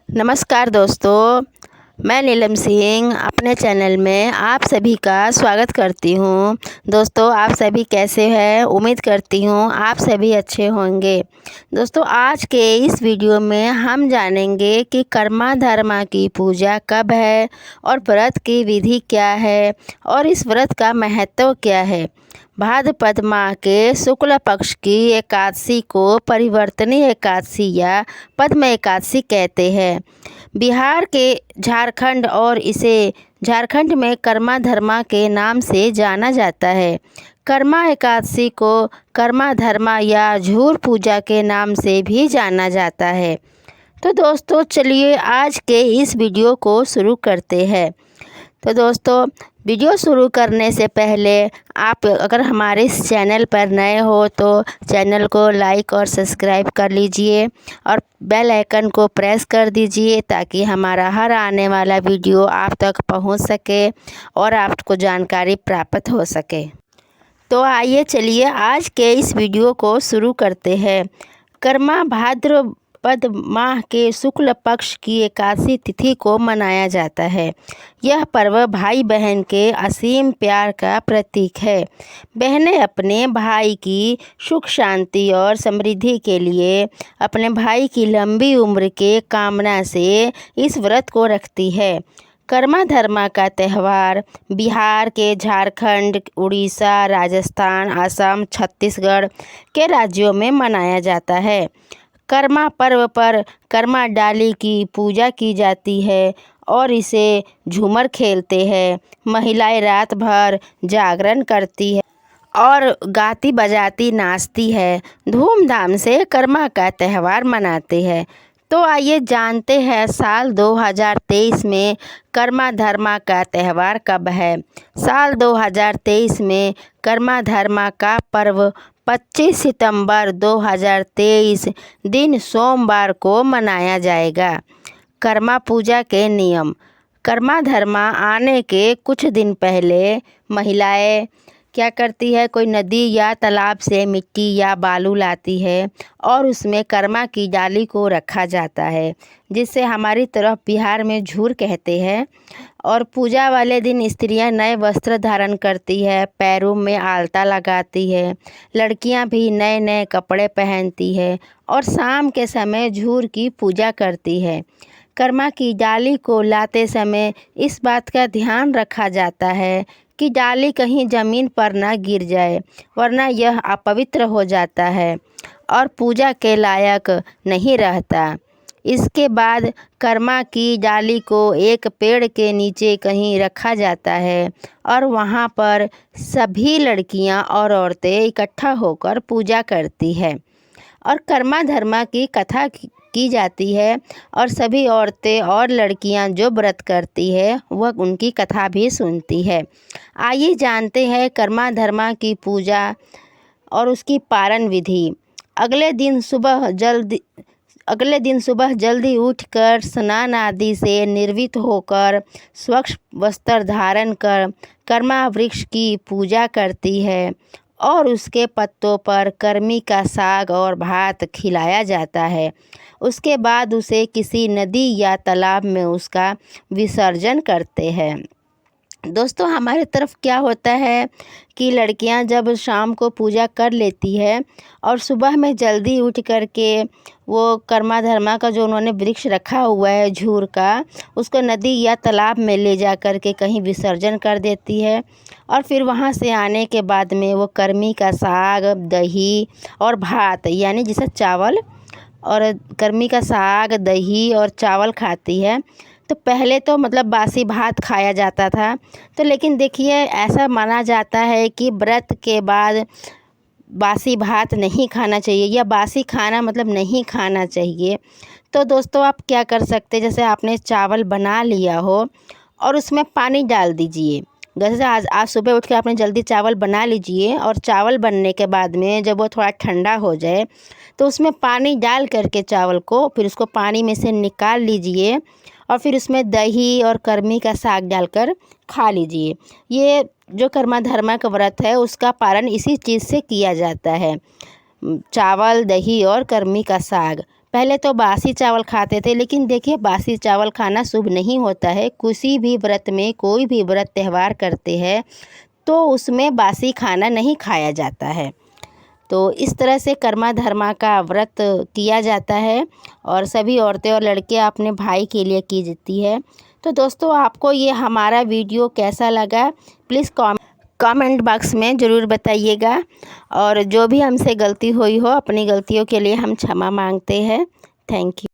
नमस्कार दोस्तों, मैं नीलम सिंह अपने चैनल में आप सभी का स्वागत करती हूँ। दोस्तों, आप सभी कैसे हैं? उम्मीद करती हूँ आप सभी अच्छे होंगे। दोस्तों, आज के इस वीडियो में हम जानेंगे कि कर्मा धर्मा की पूजा कब है और व्रत की विधि क्या है और इस व्रत का महत्व क्या है। भाद्रपद माह के शुक्ल पक्ष की एकादशी को परिवर्तनीय एकादशी या पद्म एकादशी कहते हैं। बिहार के झारखंड और इसे झारखंड में कर्मा धर्मा के नाम से जाना जाता है। कर्मा एकादशी को कर्मा धर्मा या झूर पूजा के नाम से भी जाना जाता है। तो दोस्तों, चलिए आज के इस वीडियो को शुरू करते हैं। तो दोस्तों, वीडियो शुरू करने से पहले आप अगर हमारे इस चैनल पर नए हो तो चैनल को लाइक और सब्सक्राइब कर लीजिए और बेल आइकन को प्रेस कर दीजिए ताकि हमारा हर आने वाला वीडियो आप तक पहुंच सके और आपको जानकारी प्राप्त हो सके। तो आइए चलिए आज के इस वीडियो को शुरू करते हैं। कर्मा भाद्रपद माह के शुक्ल पक्ष की एकादशी तिथि को मनाया जाता है। यह पर्व भाई बहन के असीम प्यार का प्रतीक है। बहनें अपने भाई की सुख शांति और समृद्धि के लिए अपने भाई की लंबी उम्र के कामना से इस व्रत को रखती है। कर्मा धर्मा का त्यौहार बिहार के झारखंड, उड़ीसा, राजस्थान, असम, छत्तीसगढ़ के राज्यों में मनाया जाता है। कर्मा पर्व पर कर्मा डाली की पूजा की जाती है और इसे झूमर खेलते हैं। महिलाएं रात भर जागरण करती है और गाती बजाती नाचती है। धूमधाम से कर्मा का त्यौहार मनाते हैं। तो आइए जानते हैं साल 2023 में कर्मा धर्मा का त्यौहार कब है। साल 2023 में कर्मा धर्मा का पर्व 25 सितंबर 2023 दिन सोमवार को मनाया जाएगा। कर्मा पूजा के नियम। कर्मा धर्मा आने के कुछ दिन पहले महिलाएं क्या करती है, कोई नदी या तालाब से मिट्टी या बालू लाती है और उसमें कर्मा की डाली को रखा जाता है, जिसे हमारी तरफ बिहार में झूर कहते हैं। और पूजा वाले दिन स्त्रियां नए वस्त्र धारण करती है, पैरों में आलता लगाती है। लड़कियां भी नए नए कपड़े पहनती है और शाम के समय झूर की पूजा करती है। कर्मा की डाली को लाते समय इस बात का ध्यान रखा जाता है कि डाली कहीं ज़मीन पर ना गिर जाए, वरना यह अपवित्र हो जाता है और पूजा के लायक नहीं रहता। इसके बाद कर्मा की डाली को एक पेड़ के नीचे कहीं रखा जाता है और वहाँ पर सभी लड़कियाँ और औरतें इकट्ठा होकर पूजा करती है और कर्मा धर्मा की कथा की जाती है और सभी औरतें और लड़कियां जो व्रत करती है वह उनकी कथा भी सुनती है। आइए जानते हैं कर्मा धर्मा की पूजा और उसकी पारण विधि। अगले दिन सुबह जल्दी उठकर स्नान आदि से निर्वित होकर स्वच्छ वस्त्र धारण कर कर्मा वृक्ष की पूजा करती है और उसके पत्तों पर कर्मी का साग और भात खिलाया जाता है। उसके बाद उसे किसी नदी या तालाब में उसका विसर्जन करते हैं। दोस्तों, हमारे तरफ क्या होता है कि लड़कियां जब शाम को पूजा कर लेती है और सुबह में जल्दी उठ करके वो कर्मा धर्मा का जो उन्होंने वृक्ष रखा हुआ है झूर का, उसको नदी या तालाब में ले जा कर के कहीं विसर्जन कर देती है और फिर वहाँ से आने के बाद में वो कर्मी का साग, दही और भात यानी जिसे चावल और कर्मी का साग, दही और चावल खाती है। तो पहले तो मतलब बासी भात खाया जाता था, तो लेकिन देखिए ऐसा माना जाता है कि व्रत के बाद बासी भात नहीं खाना चाहिए या बासी खाना मतलब नहीं खाना चाहिए। तो दोस्तों, आप क्या कर सकते, जैसे आपने चावल बना लिया हो और उसमें पानी डाल दीजिए। जैसे आज सुबह उठ के आपने जल्दी चावल बना लीजिए और चावल बनने के बाद में जब वो थोड़ा ठंडा हो जाए तो उसमें पानी डाल करके चावल को फिर उसको पानी में से निकाल लीजिए और फिर उसमें दही और कर्मी का साग डालकर खा लीजिए। ये जो कर्मा धर्मा का व्रत है उसका पालन इसी चीज़ से किया जाता है, चावल, दही और कर्मी का साग। पहले तो बासी चावल खाते थे, लेकिन देखिए बासी चावल खाना शुभ नहीं होता है। किसी भी व्रत में, कोई भी व्रत त्यौहार करते हैं तो उसमें बासी खाना नहीं खाया जाता है। तो इस तरह से कर्मा धर्मा का व्रत किया जाता है और सभी औरतें और लड़कियां अपने भाई के लिए की जाती है। तो दोस्तों, आपको ये हमारा वीडियो कैसा लगा प्लीज़ कमेंट बॉक्स में ज़रूर बताइएगा। और जो भी हमसे गलती हुई हो, अपनी गलतियों के लिए हम क्षमा मांगते हैं। Thank you.